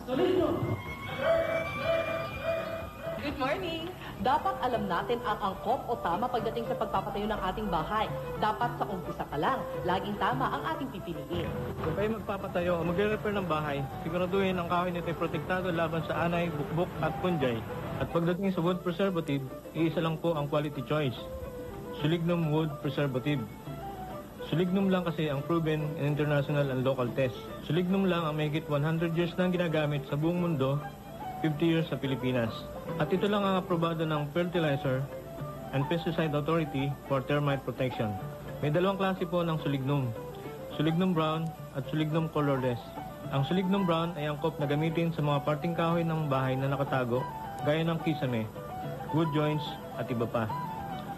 Good morning! Dapat alam natin ang angkop o tama pagdating sa pagpapatayo ng ating bahay. Dapat sa umpisa pa lang, laging tama ang ating pipiliin. Kung kayo magpapatayo o magre-repair ng bahay, siguraduhin ang kahoy nito ay protektado laban sa anay, bukbok at punjay. At pagdating sa wood preservative, iisa lang po ang quality choice. Solignum Wood Preservative. Solignum lang kasi ang proven in international and local tests. Solignum lang ang mahigit 100 years nang ginagamit sa buong mundo, 50 years sa Pilipinas. At ito lang ang aprobado ng Fertilizer and Pesticide Authority for termite protection. May dalawang klase po ng solignum. Solignum brown at solignum colorless. Ang solignum brown ay angkop na gamitin sa mga parting kahoy ng bahay na nakatago, gaya ng kisame, wood joints at iba pa.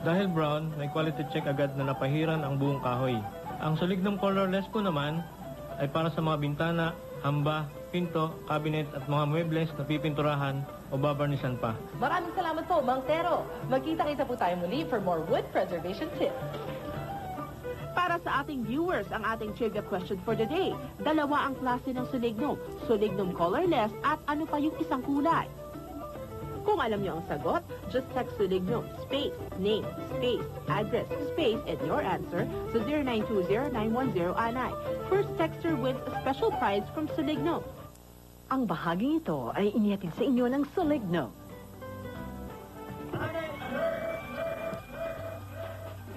Dahil brown, may quality check agad na napahiran ang buong kahoy. Ang solignum colorless po naman ay para sa mga bintana, hamba, pinto, cabinet at mga muebles na pipinturahan o babarnisan pa. Maraming salamat po, Mang Tero. Magkita-kita po tayo muli for more wood preservation tips. Para sa ating viewers, ang ating trivia question for the day. Dalawa ang klase ng solignum. Solignum colorless at ano pa yung isang kulay? Kung alam niyo ang sagot, just text solignum, space, name, space, address, space, and your answer to 0920-910-ANAY. First texter wins a special prize from Solignum. Ang bahaging ito ay inihatid sa inyo ng Solignum.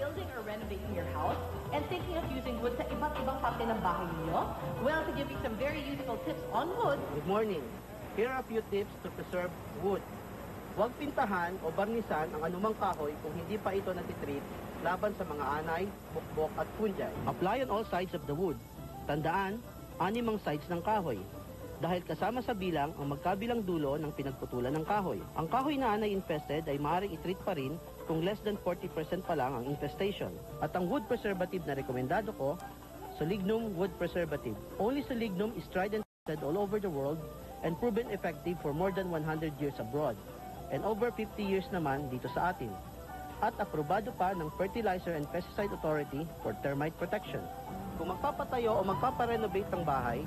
Building or renovating your house and thinking of using wood sa iba't ibang parte ng bahay ninyo? Well, to give you some very useful tips on wood, Good morning. Here are a few tips to preserve wood. Huwag pintahan o barnisan ang anumang kahoy kung hindi pa ito natitreat laban sa mga anay, bukbok at punjay. Apply on all sides of the wood. Tandaan, 6 ang sides ng kahoy. Dahil kasama sa bilang ang magkabilang dulo ng pinagputulan ng kahoy. Ang kahoy na anay infested ay maaaring itreat pa rin kung less than 40% pa lang ang infestation. At ang wood preservative na rekomendado ko, Solignum Wood Preservative. Only Solignum is tried and tested all over the world and proven effective for more than 100 years abroad. And over 50 years naman dito sa atin. At aprobado pa ng Fertilizer and Pesticide Authority for termite protection. Kung magpapatayo o magpaparenovate ng bahay,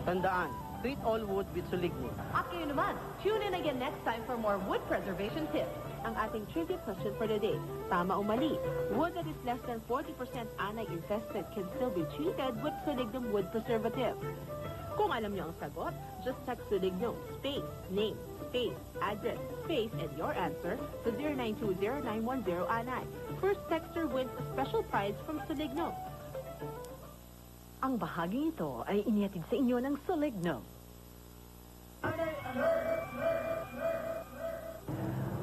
tandaan, treat all wood with Solignum. at kayo naman, tune in again next time for more wood preservation tips. Ang ating trivia question for the day. Tama o mali? Wood that is less than 40% anay infested can still be treated with Solignum Wood Preservative. Kung alam niyo ang sagot, just text Solignum, space, name, space, address, space, and your answer to 0920-910-ANAY. First texter wins a special prize from Solignum. Ang bahaging ito ay inihatid sa inyo ng Solignum.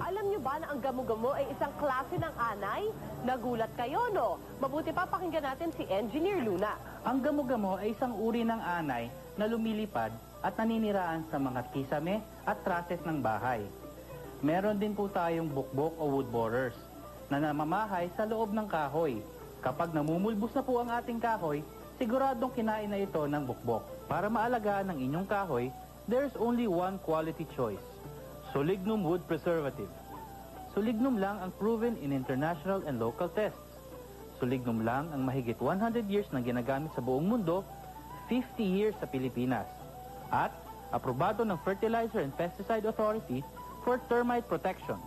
Alam niyo ba na ang gamo-gamo ay isang klase ng anay? Nagulat kayo, no? Mabuti pa pakinggan natin si Engineer Luna. Ang gamo-gamo ay isang uri ng anay na lumilipad at naniniraan sa mga kisame at trusses ng bahay. Meron din po tayong bukbok o wood borers na namamahay sa loob ng kahoy. Kapag namumulbos na po ang ating kahoy, siguradong kinain na ito ng bukbok. Para maalagaan ng inyong kahoy, there's only one quality choice. Solignum Wood Preservative. Solignum lang ang proven in international and local tests. Solignum lang ang mahigit 100 years na ginagamit sa buong mundo, 50 years sa Pilipinas. At aprobado ng Fertilizer and Pesticide Authority for termite protection.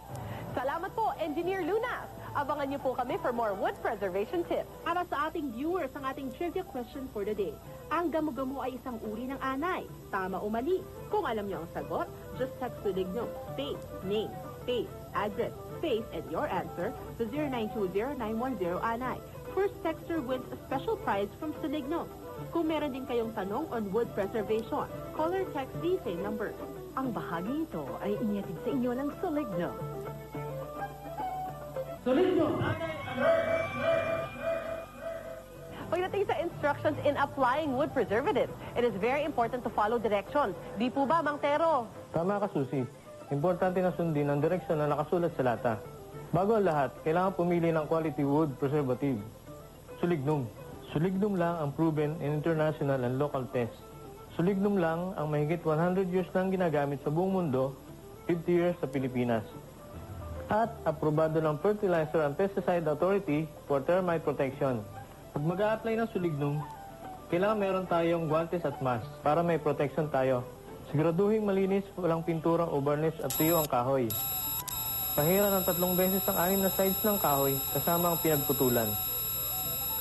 Salamat po, Engineer Luna. Abangan niyo po kami for more wood preservation tips. Para sa ating viewers, ang ating trivia question for the day. Ang gamo-gamo ay isang uri ng anay. Tama o mali? Kung alam niyo ang sagot, just text Solignum, space, name, space, address, space, and your answer to 0920-910-ANAY. First texter wins a special prize from Solignum. Kung meron din kayong tanong on wood preservation, call or text these same numbers. Ang bahaging ito ay inihatid sa inyo ng Solignum. Pagdating sa instructions in applying wood preservatives, it is very important to follow directions. Di po ba, Mang Tero? Tama ka, Susi. Importante na sundin ang direksyon na nakasulat sa lata. Bago ang lahat, kailangan pumili ng quality wood preservative. Solignum. Solignum lang ang proven in international and local tests. Solignum lang ang mahigit 100 years nang ginagamit sa buong mundo, 50 years sa Pilipinas. At aprobado ng Fertilizer and Pesticide Authority for termite protection. Pag mag-a-apply ng solignum, kailangan meron tayong guantes at mask para may protection tayo Siguraduhin malinis, walang pintura o varnish at tuyo ang kahoy. Pahira ng 3 beses ang 6 na sides ng kahoy kasama ang pinagputulan.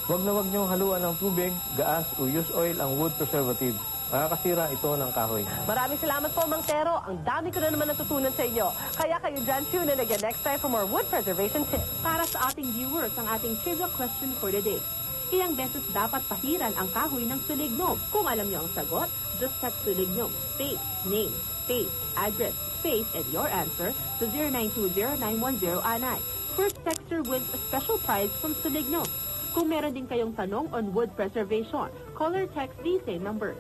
Huwag na huwag niyong haluan ng tubig, gaas o used oil ang wood preservative. Makakasira ito ng kahoy. Maraming salamat po, Mang Tero. Ang dami ko na naman natutunan sa inyo. Kaya kayo dyan, tune in again next time for more wood preservation tips. Para sa ating viewers, ang ating trivia question for the day. Ilang beses dapat pahiran ang kahoy ng sulignom? Kung alam niyo ang sagot, just text sulignom, space, name, space, address, space, and your answer to 0920-910-ANAY. First texter wins a special prize from Sulignom. Kung meron din kayong tanong on wood preservation, call or text these same numbers.